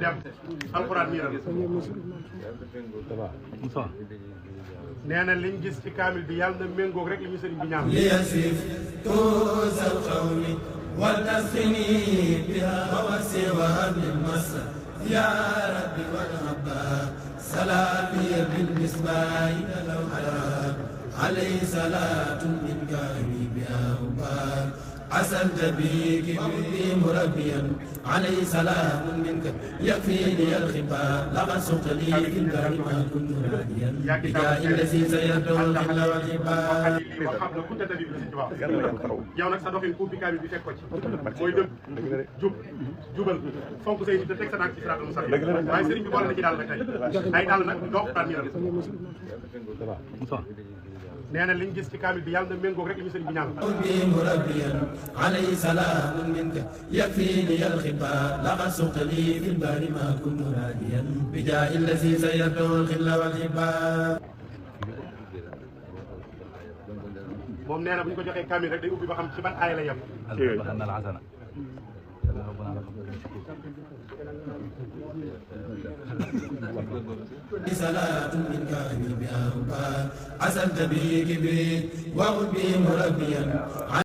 dem alxuraan miiral nee na liñ gis ci kaamil bi yàlla na méngoog rek li ñu sëriñ bi ñaan liyasif tuusal xawmi wal tasqini biha wasiwa min masa ya rabbi wal abba salami bil misbahi law harab alayhi salatun minka biha mubar أسألت بك بي مربيا عليه سلام منك يكفيني الخفاء لقد سقت لي في الدار ما كنت ناديا بجاء الذي سيرته الخل والعباد yow nag sa doxin ubbi kaamil bi fekk ko ci mooy dëgg jubal fonk say nit te teg sa tànk ci siraatal mustaqiim waaye sëriñ bi boole na ci daal nag tey ay daal nag doo xaar miiral nee na liñ gis ci kaamil bi yàlla na méngoog rek li ñu sëriñ bi ñaan بي مربيا عليه سلام منك يكفيني الخفاء لقد سقت لي في البار ما كنت ناديا بجاء الذي سيرته الخل والعباد moom nee na bu ñu ko joxee kaamil rek day ubbi ba xam ci ban aaya la yem صلاة منك بها أسألت به كبري وخذ به مربيا